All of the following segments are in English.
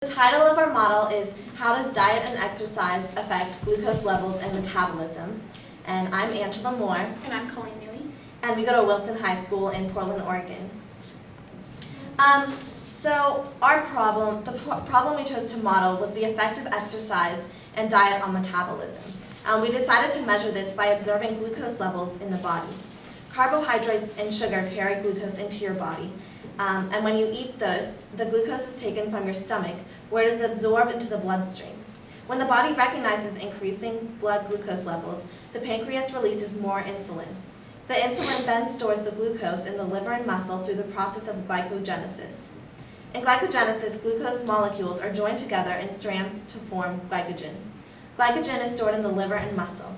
The title of our model is How Does Diet and Exercise Affect Glucose Levels and Metabolism? And I'm Angela Moore. And I'm Colleen Newey. And we go to Wilson High School in Portland, Oregon. So our problem, the problem we chose to model was the effect of exercise and diet on metabolism. We decided to measure this by observing glucose levels in the body. Carbohydrates and sugar carry glucose into your body. And when you eat those, the glucose is taken from your stomach, where it is absorbed into the bloodstream. When the body recognizes increasing blood glucose levels, the pancreas releases more insulin. The insulin then stores the glucose in the liver and muscle through the process of glycogenesis. In glycogenesis, glucose molecules are joined together in strands to form glycogen. Glycogen is stored in the liver and muscle.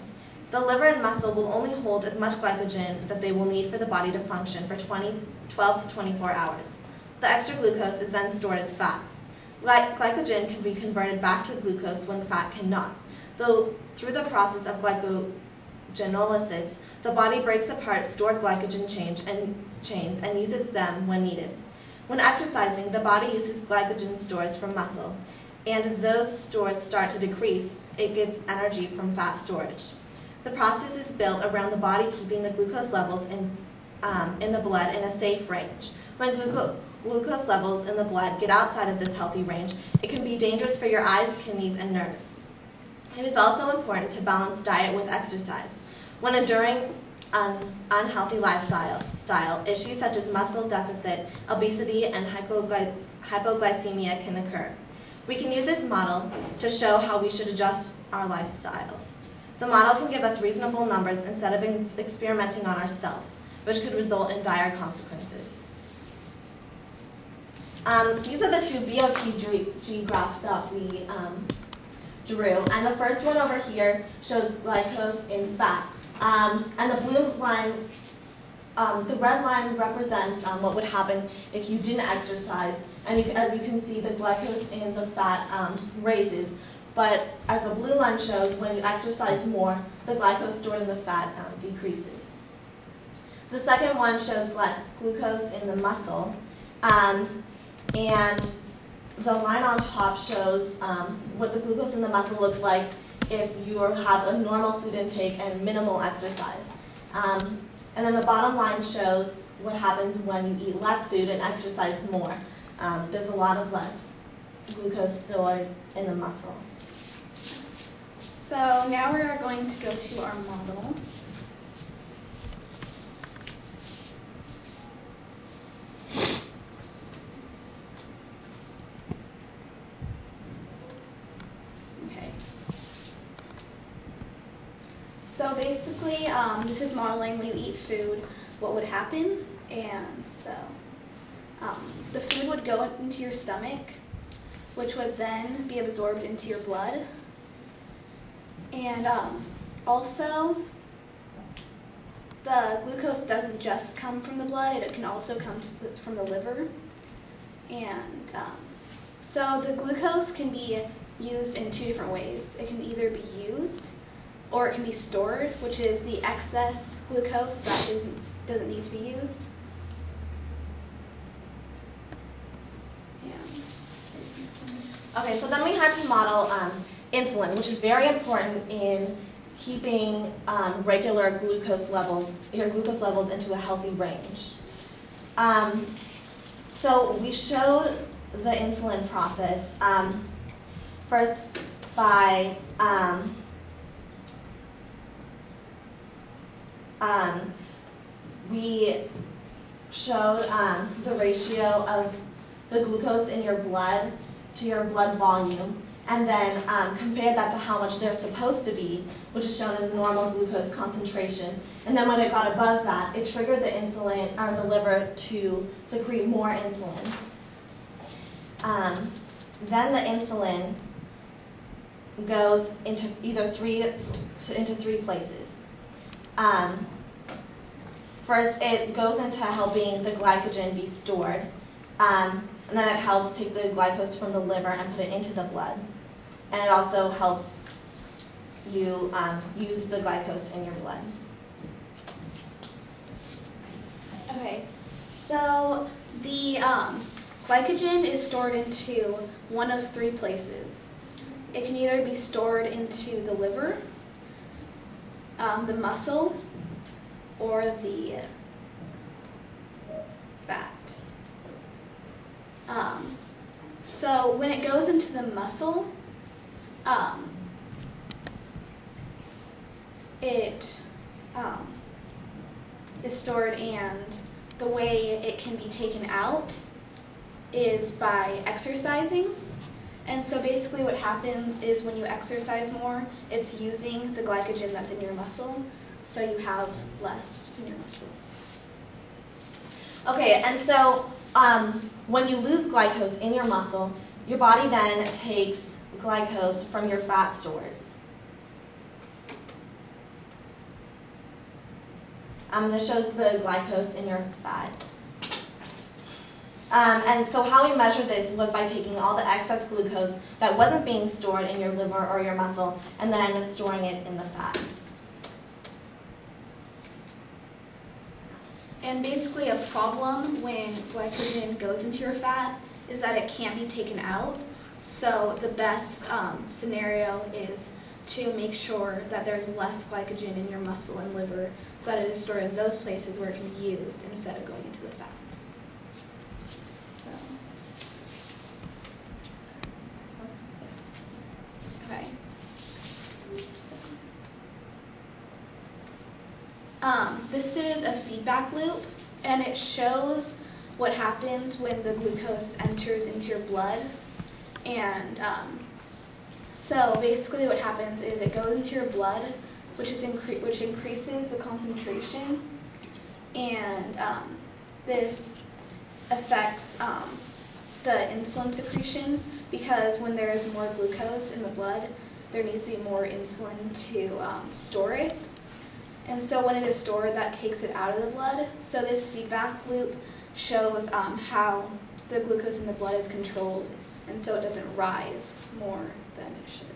The liver and muscle will only hold as much glycogen that they will need for the body to function for 12 to 24 hours. The extra glucose is then stored as fat. Glycogen can be converted back to glucose when fat cannot. Though through the process of glycogenolysis, the body breaks apart stored glycogen chains and uses them when needed. When exercising, the body uses glycogen stores from muscle, and as those stores start to decrease, it gets energy from fat storage. The process is built around the body keeping the glucose levels in the blood in a safe range. When glucose levels in the blood get outside of this healthy range, it can be dangerous for your eyes, kidneys, and nerves. It is also important to balance diet with exercise. When enduring unhealthy lifestyle, issues such as muscle deficit, obesity, and hypoglycemia can occur. We can use this model to show how we should adjust our lifestyles. The model can give us reasonable numbers instead of experimenting on ourselves, which could result in dire consequences. These are the two BOTG graphs that we drew, and the first one over here shows glucose in fat. And the blue line, the red line represents what would happen if you didn't exercise. And as you can see, the glucose in the fat raises. But as the blue line shows, when you exercise more, the glucose stored in the fat decreases. The second one shows glucose in the muscle. And the line on top shows what the glucose in the muscle looks like if you have a normal food intake and minimal exercise. And then the bottom line shows what happens when you eat less food and exercise more. There's a lot of less glucose stored in the muscle. So now we are going to go to our model. So basically, this is modeling when you eat food, what would happen. And so the food would go into your stomach, which would then be absorbed into your blood. And also, the glucose doesn't just come from the blood, it can also come from the liver. And so the glucose can be used in two different ways. It can either be used or it can be stored, which is the excess glucose that doesn't need to be used. Okay, so then we had to model insulin, which is very important in keeping regular glucose levels, your glucose levels into a healthy range. So we showed the insulin process first by we showed the ratio of the glucose in your blood to your blood volume, and then compared that to how much they're supposed to be, which is shown in the normal glucose concentration. And then when it got above that, it triggered the insulin, or the liver, to secrete more insulin. Then the insulin goes into three places. First, it goes into helping the glycogen be stored, and then it helps take the glucose from the liver and put it into the blood. And it also helps you use the glucose in your blood. Okay, so the Glycogen is stored into one of three places. It can either be stored into the liver, the muscle, or the fat. So when it goes into the muscle, it is stored, and the way it can be taken out is by exercising. And so basically what happens is when you exercise more, it's using the glycogen that's in your muscle, so you have less in your muscle. Okay, and so when you lose glucose in your muscle, your body then takes glucose from your fat stores. This shows the glucose in your fat. And so how we measured this was by taking all the excess glucose that wasn't being stored in your liver or your muscle and then storing it in the fat. And basically a problem when glycogen goes into your fat is that it can't be taken out. So the best scenario is to make sure that there's less glycogen in your muscle and liver so that it is stored in those places where it can be used instead of going into the fat. So, this one's there. Okay. This is a feedback loop, and it shows what happens when the glucose enters into your blood. And so basically what happens is it goes into your blood, which increases the concentration, and this affects the insulin secretion, because when there is more glucose in the blood, there needs to be more insulin to store it. And so when it is stored, that takes it out of the blood. So this feedback loop shows how the glucose in the blood is controlled, and so it doesn't rise more than it should.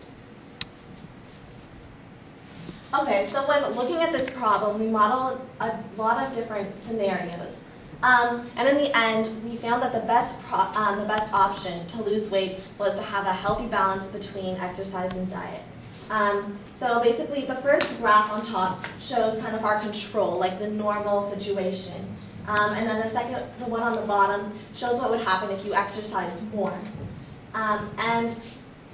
Okay, so when looking at this problem, we modeled a lot of different scenarios. And in the end, we found that the best option to lose weight was to have a healthy balance between exercise and diet. So basically, the first graph on top shows kind of our control, like the normal situation. And then the one on the bottom, shows what would happen if you exercised more. And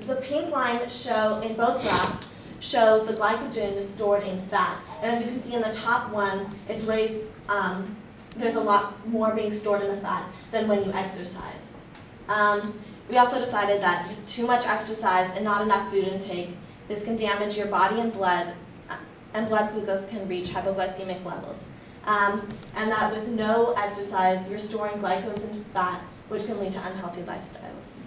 the pink line in both graphs shows the glycogen stored in fat. And as you can see in the top one, it's raised, there's a lot more being stored in the fat than when you exercise. We also decided that with too much exercise and not enough food intake, this can damage your body and blood glucose can reach hypoglycemic levels. And that with no exercise, you're storing glucose in fat, which can lead to unhealthy lifestyles.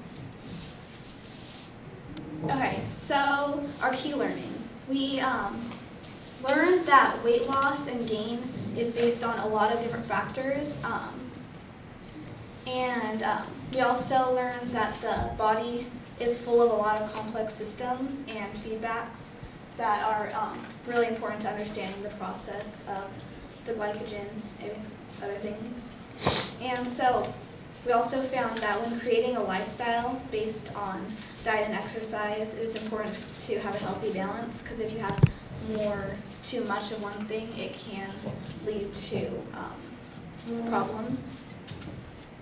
Okay, so our key learning. We learned that weight loss and gain is based on a lot of different factors. We also learned that the body is full of a lot of complex systems and feedbacks that are really important to understanding the process of the glycogen and other things. And so we also found that when creating a lifestyle based on diet and exercise, it is important to have a healthy balance, because if you have too much of one thing, it can lead to problems.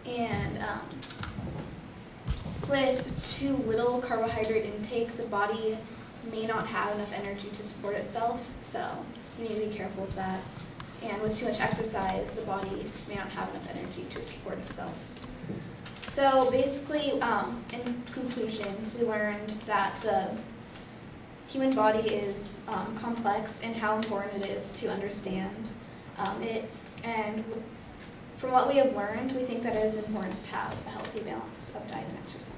And with too little carbohydrate intake, the body may not have enough energy to support itself, so you need to be careful with that. And with too much exercise, the body may not have enough energy to support itself. So basically, in conclusion, we learned that the human body is complex, and how important it is to understand it. And from what we have learned, we think that it is important to have a healthy balance of diet and exercise.